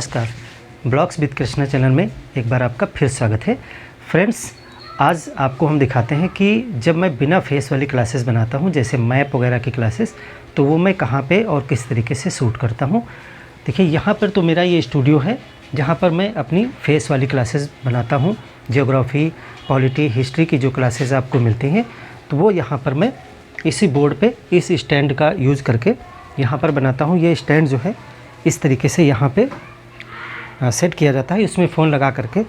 नमस्कार, blogs with Krishna channel में एक बार आपका फिर स्वागत है। फ्रेंड्स, आज आपको हम दिखाते हैं कि जब मैं बिना फेस वाली क्लासेस बनाता हूं, जैसे मैप वगैरह की क्लासेस, तो वो मैं कहां पे और किस तरीके से शूट करता हूं। देखिए, यहां पर तो मेरा ये स्टूडियो है जहां पर मैं अपनी फेस वाली क्लासेस बनाता हूं। ज्योग्राफी, पॉलिटी, हिस्ट्री की जो क्लासेस आपको मिलती हैं, तो वो यहाँ पर मैं इसी बोर्ड पे इस स्टैंड का यूज़ करके यहाँ पर बनाता हूँ। ये स्टैंड जो है इस तरीके से यहाँ पे सेट किया जाता है, इसमें फ़ोन लगा करके,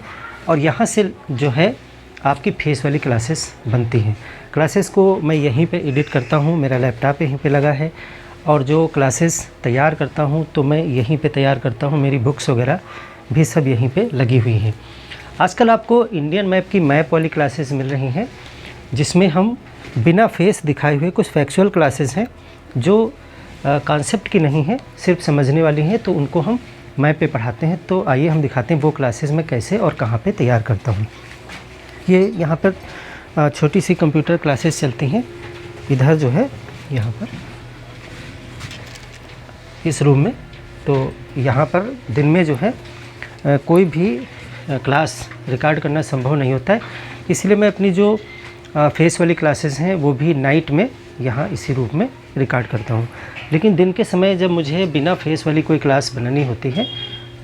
और यहाँ से जो है आपकी फेस वाली क्लासेस बनती हैं। क्लासेस को मैं यहीं पे एडिट करता हूँ, मेरा लैपटॉप यहीं पे लगा है, और जो क्लासेस तैयार करता हूँ तो मैं यहीं पे तैयार करता हूँ। मेरी बुक्स वगैरह भी सब यहीं पे लगी हुई हैं। आजकल आपको इंडियन मैप की मैप वाली क्लासेस मिल रही हैं, जिसमें हम बिना फेस दिखाए हुए कुछ फैक्चुअल क्लासेस हैं जो कॉन्सेप्ट की नहीं है, सिर्फ समझने वाली हैं, तो उनको हम मैप पे पढ़ाते हैं। तो आइए हम दिखाते हैं वो क्लासेस मैं कैसे और कहाँ पे तैयार करता हूँ। ये यहाँ पर छोटी सी कंप्यूटर क्लासेस चलती हैं। इधर जो है यहाँ पर इस रूम में, तो यहाँ पर दिन में जो है कोई भी क्लास रिकॉर्ड करना संभव नहीं होता है, इसलिए मैं अपनी जो फेस वाली क्लासेस हैं वो भी नाइट में यहाँ इसी रूम में रिकॉर्ड करता हूँ। लेकिन दिन के समय जब मुझे बिना फेस वाली कोई क्लास बनानी होती है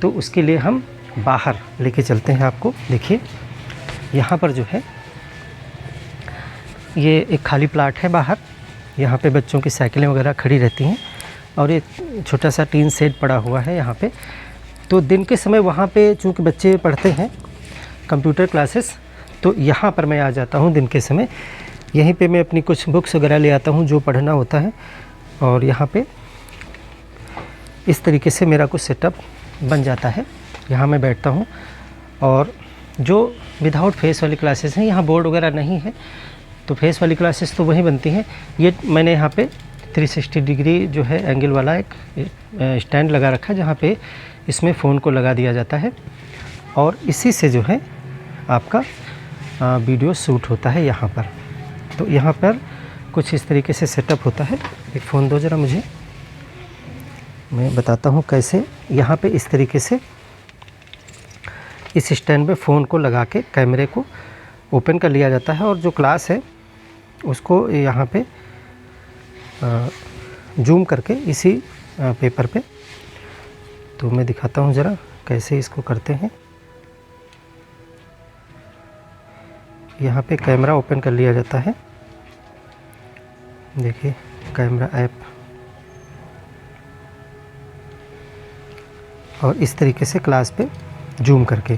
तो उसके लिए हम बाहर लेके चलते हैं। आपको देखिए, यहाँ पर जो है ये एक खाली प्लाट है बाहर। यहाँ पे बच्चों की साइकिलें वगैरह खड़ी रहती हैं और एक छोटा सा टीन सेट पड़ा हुआ है यहाँ पे। तो दिन के समय वहाँ पे चूँकि बच्चे पढ़ते हैं कंप्यूटर क्लासेस, तो यहाँ पर मैं आ जाता हूँ दिन के समय। यहीं पे मैं अपनी कुछ बुक्स वगैरह ले आता हूँ जो पढ़ना होता है, और यहाँ पे इस तरीके से मेरा कुछ सेटअप बन जाता है। यहाँ मैं बैठता हूँ, और जो विदाउट फेस वाली क्लासेस हैं, यहाँ बोर्ड वगैरह नहीं है, तो फेस वाली क्लासेस तो वहीं बनती हैं। ये मैंने यहाँ पे 360 डिग्री जो है एंगल वाला एक स्टैंड लगा रखा है, जहाँ पे इसमें फ़ोन को लगा दिया जाता है, और इसी से जो है आपका वीडियो शूट होता है यहाँ पर। तो यहाँ पर कुछ इस तरीके से सेटअप होता है। एक फ़ोन दो ज़रा मुझे, मैं बताता हूँ कैसे। यहाँ पे इस तरीके से इस स्टैंड पे फ़ोन को लगा के कैमरे को ओपन कर लिया जाता है, और जो क्लास है उसको यहाँ पे जूम करके इसी पेपर पे, तो मैं दिखाता हूँ ज़रा कैसे इसको करते हैं। यहाँ पे कैमरा ओपन कर लिया जाता है। देखिए, कैमरा ऐप, और इस तरीके से क्लास पे जूम करके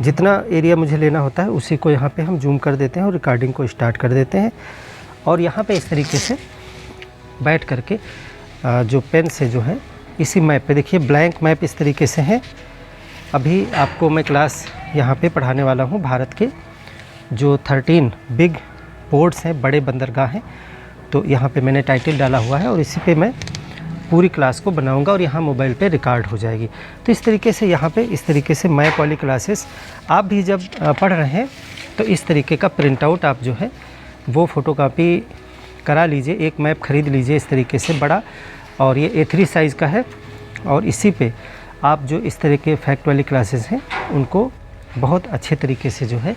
जितना एरिया मुझे लेना होता है उसी को यहाँ पे हम जूम कर देते हैं और रिकॉर्डिंग को स्टार्ट कर देते हैं। और यहाँ पे इस तरीके से बैठ करके जो पेन से जो है इसी मैप पे, देखिए ब्लैंक मैप इस तरीके से है। अभी आपको मैं क्लास यहाँ पे पढ़ाने वाला हूँ भारत के जो 13 बिग पोर्ट्स हैं, बड़े बंदरगाह हैं। तो यहाँ पे मैंने टाइटल डाला हुआ है, और इसी पे मैं पूरी क्लास को बनाऊंगा, और यहाँ मोबाइल पे रिकॉर्ड हो जाएगी। तो इस तरीके से यहाँ पे इस तरीके से मैप वाली क्लासेस आप भी जब पढ़ रहे हैं तो इस तरीके का प्रिंट आउट आप जो है वो फ़ोटोकॉपी करा लीजिए। एक मैप ख़रीद लीजिए इस तरीके से बड़ा, और ये A3 साइज़ का है, और इसी पे आप जो इस तरह के फैक्ट वाली क्लासेस हैं उनको बहुत अच्छे तरीके से जो है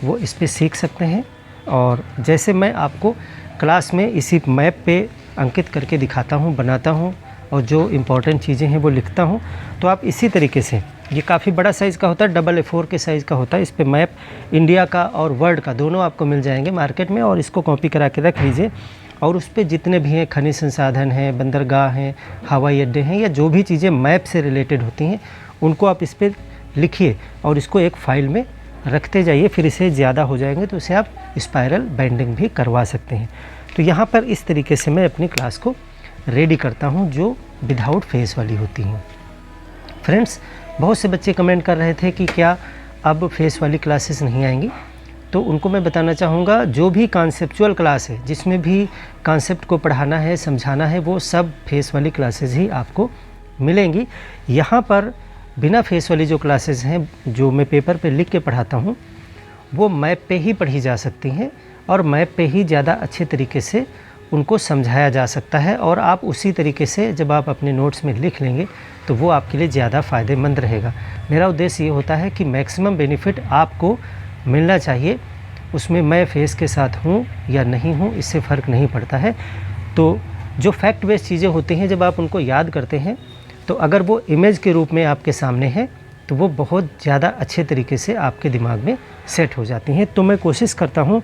वो इस पर सीख सकते हैं। और जैसे मैं आपको क्लास में इसी मैप पे अंकित करके दिखाता हूँ, बनाता हूँ, और जो इम्पोर्टेंट चीज़ें हैं वो लिखता हूँ, तो आप इसी तरीके से, ये काफ़ी बड़ा साइज़ का होता है, AA4 के साइज़ का होता है। इस पे मैप इंडिया का और वर्ल्ड का दोनों आपको मिल जाएंगे मार्केट में, और इसको कॉपी करा के रख लीजिए। और उस पर जितने भी हैं खनिज संसाधन हैं, बंदरगाह हैं, हवाई अड्डे हैं, या जो भी चीज़ें मैप से रिलेटेड होती हैं उनको आप इस पर लिखिए, और इसको एक फ़ाइल में रखते जाइए। फिर इसे ज़्यादा हो जाएंगे तो इसे आप स्पायरल बाइंडिंग भी करवा सकते हैं। तो यहाँ पर इस तरीके से मैं अपनी क्लास को रेडी करता हूँ जो विदाउट फेस वाली होती हैं। फ्रेंड्स, बहुत से बच्चे कमेंट कर रहे थे कि क्या अब फेस वाली क्लासेस नहीं आएंगी, तो उनको मैं बताना चाहूँगा जो भी कॉन्सेप्चुअल क्लास है, जिसमें भी कॉन्सेप्ट को पढ़ाना है, समझाना है, वो सब फेस वाली क्लासेस ही आपको मिलेंगी। यहाँ पर बिना फेस वाली जो क्लासेस हैं जो मैं पेपर पे लिख के पढ़ाता हूँ वो मैप पे ही पढ़ी जा सकती हैं, और मैप पे ही ज़्यादा अच्छे तरीके से उनको समझाया जा सकता है और आप उसी तरीके से जब आप अपने नोट्स में लिख लेंगे तो वो आपके लिए ज़्यादा फ़ायदेमंद रहेगा। मेरा उद्देश्य ये होता है कि मैक्सिमम बेनिफिट आपको मिलना चाहिए, उसमें मैं फेस के साथ हूँ या नहीं हूँ इससे फ़र्क नहीं पड़ता है। तो जो फैक्ट बेस्ड चीज़ें होती हैं जब आप उनको याद करते हैं तो अगर वो इमेज के रूप में आपके सामने है तो वो बहुत ज़्यादा अच्छे तरीके से आपके दिमाग में सेट हो जाती हैं। तो मैं कोशिश करता हूँ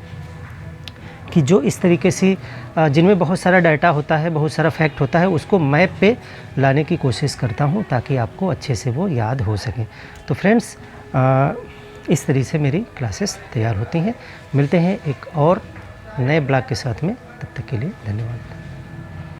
कि जो इस तरीके से जिनमें बहुत सारा डाटा होता है, बहुत सारा फैक्ट होता है, उसको मैप पे लाने की कोशिश करता हूँ ताकि आपको अच्छे से वो याद हो सके। तो फ्रेंड्स, इस तरीके से मेरी क्लासेस तैयार होती हैं। मिलते हैं एक और नए ब्लॉग के साथ में, तब तक के लिए धन्यवाद।